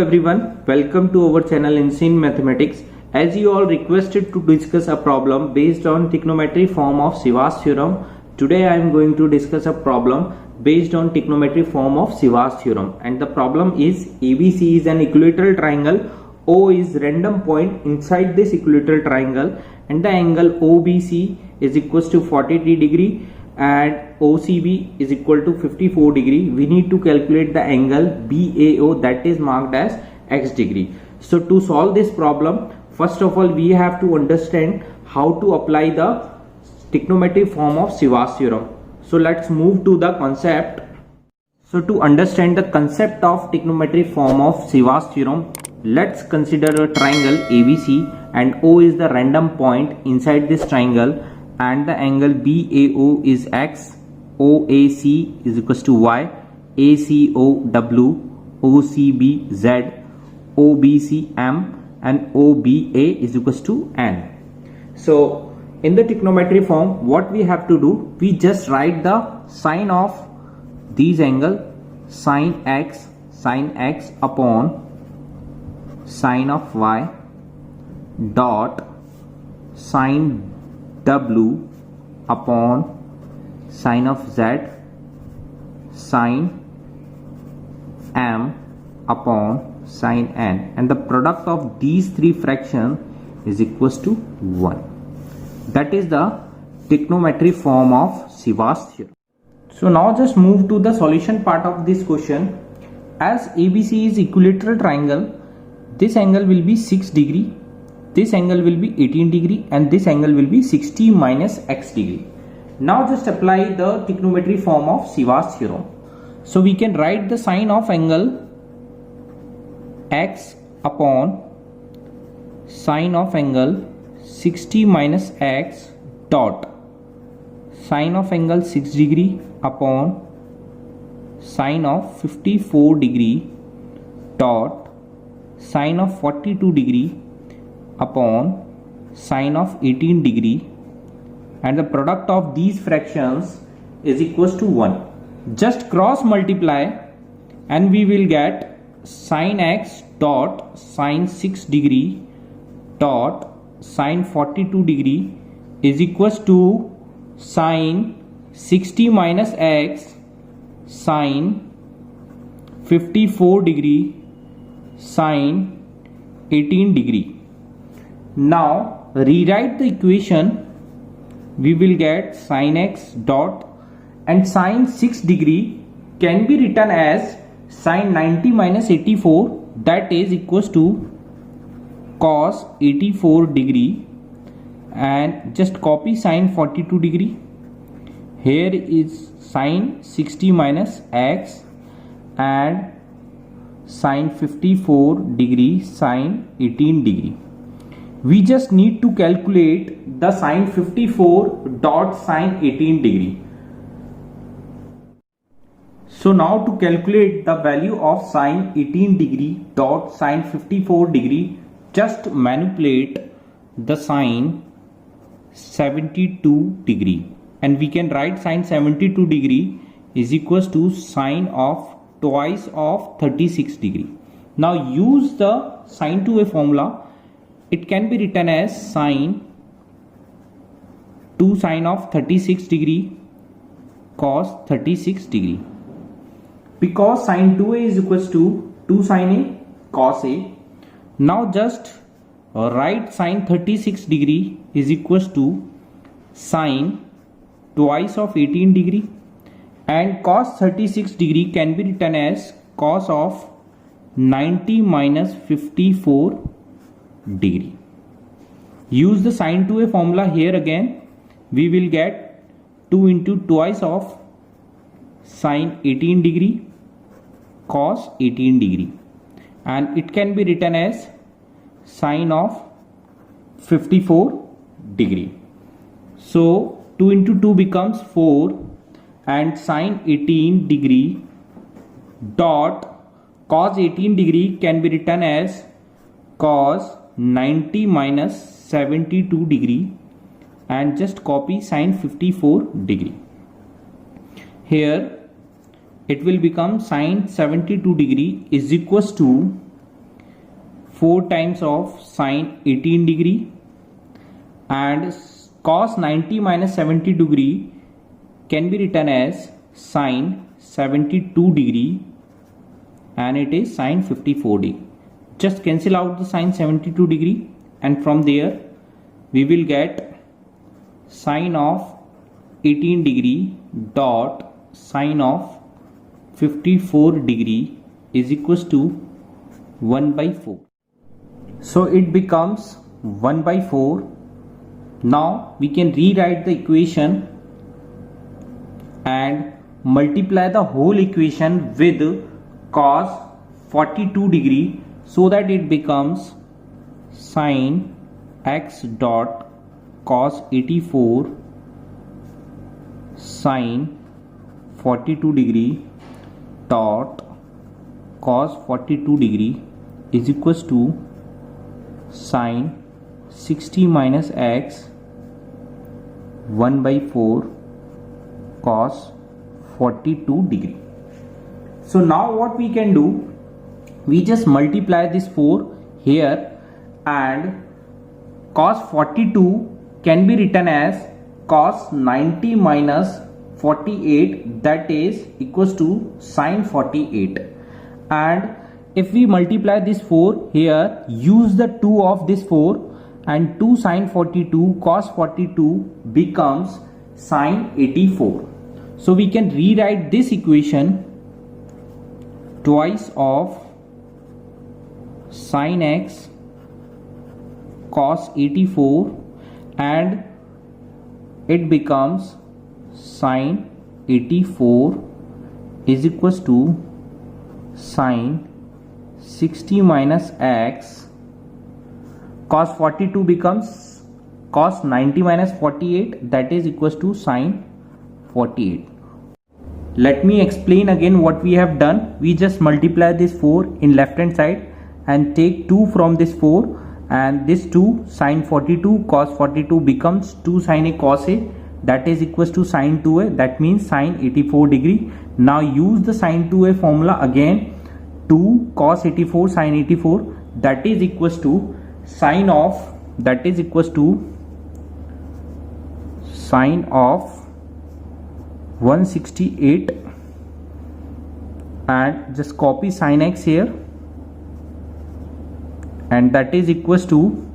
everyone, welcome to our channel Insane Mathematics. As you all requested to discuss a problem based on trigonometry form of Siva's theorem, today I am going to discuss a problem based on trigonometry form of Siva's theorem, and the problem is ABC is an equilateral triangle, O is random point inside this equilateral triangle, and the angle OBC is equals to 43 degree and OCB is equal to 54 degree. We need to calculate the angle BAO, that is marked as X degree. So to solve this problem, first of all we have to understand how to apply the trigonometry form of Siva's theorem. So let's move to the concept. So to understand the concept of trigonometry form of Siva's theorem, let's consider a triangle ABC and O is the random point inside this triangle, and the angle BAO is X, OAC is equals to Y, ACO W, OCB Z, OBC M, and OBA is equals to N. So in the trigonometry form, what we have to do, we just write the sine of these angle, sine X upon sine of Y dot sine W upon sine of Z sine M upon sine N, and the product of these three fractions is equals to 1. That is the trigonometry form of Siva's theorem. So now just move to the solution part of this question. As ABC is equilateral triangle, this angle will be 6 degree, this angle will be 18 degree, and this angle will be 60 minus X degree. Now just apply the trigonometry form of Siva's theorem. So we can write the sine of angle X upon sine of angle 60 minus X dot sine of angle 6 degree upon sine of 54 degree dot sine of 42 degree upon sine of 18 degree, and the product of these fractions is equals to 1. Just cross multiply and we will get sine X dot sine 6 degree dot sine 42 degree is equals to sine 60 minus X sine 54 degree sine 18 degree. Now rewrite the equation. We will get sine X dot and sine 6 degree can be written as sine 90 minus 84, that is equals to cos 84 degree, and just copy sine 42 degree. Here is sine 60 minus X and sine 54 degree sine 18 degree. We just need to calculate the sine 54 dot sine 18 degree. So now to calculate the value of sine 18 degree dot sine 54 degree, just manipulate the sine 72 degree, and we can write sine 72 degree is equals to sine of twice of 36 degree. Now use the sine to a formula. It can be written as sine 2 sine of 36 degree cos 36 degree. Because sine 2a is equals to 2 sine a cos a. Now just write sine 36 degree is equals to sine twice of 18 degree, and cos 36 degree can be written as cos of 90 minus 54 degree. Use the sine to a formula here again. We will get 2 into twice of sine 18 degree cos 18 degree, and it can be written as sine of 54 degree. So 2 into 2 becomes 4, and sine 18 degree dot cos 18 degree can be written as cos 90 minus 72 degree, and just copy sine 54 degree. Here it will become sine 72 degree is equals to 4 times of sine 18 degree, and cos 90 minus 70 degree can be written as sine 72 degree, and it is sine 54 degree. Just cancel out the sine 72 degree, and from there we will get sine of 18 degree dot sine of 54 degree is equals to 1 by 4. So it becomes 1 by 4. Now we can rewrite the equation and multiply the whole equation with cos 42 degree, so that it becomes sine x dot cos 84 sine 42 degree dot cos 42 degree is equals to sine 60 minus x 1 by 4 cos 42 degree. So now what we can do, we just multiply this 4 here, and cos 42 can be written as cos 90 minus 48, that is equals to sine 48. And if we multiply this 4 here, use the 2 of this 4, and 2 sine 42 cos 42 becomes sine 84. So we can rewrite this equation twice of sin x cos 84, and it becomes sine 84 is equals to sine 60 minus x cos 42 becomes cos 90 minus 48, that is equals to sine 48. Let me explain again what we have done. We just multiply this 4 in left hand side and take 2 from this 4, and this 2 sine 42 cos 42 becomes 2 sine a cos a, that is equals to sine 2a, that means sine 84 degree. Now use the sine 2a formula again, 2 cos 84 sine 84, that is equals to sine of, that is equals to sine of 168, and just copy sin x here, and that is equals to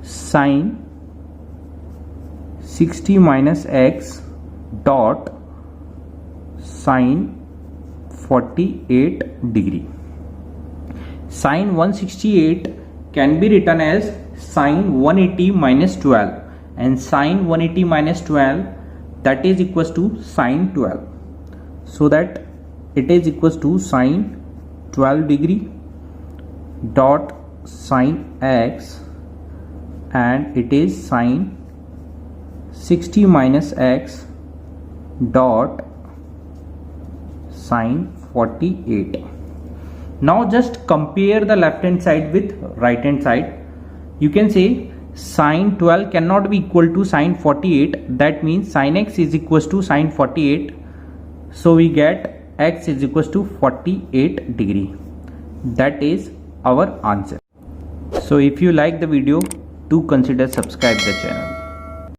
sine 60 minus x dot sine 48 degree. Sine 168 can be written as sine 180 minus 12, and sine 180 minus 12, that is equals to sine 12, so that it is equals to sine 12 degree dot sine x, and it is sine 60 minus x dot sine 48. Now just compare the left hand side with right hand side. You can say sine 12 cannot be equal to sine 48, that means sine x is equals to sine 48, so we get x is equals to 48 degree. That is our answer. So if you like the video, do consider subscribe the channel.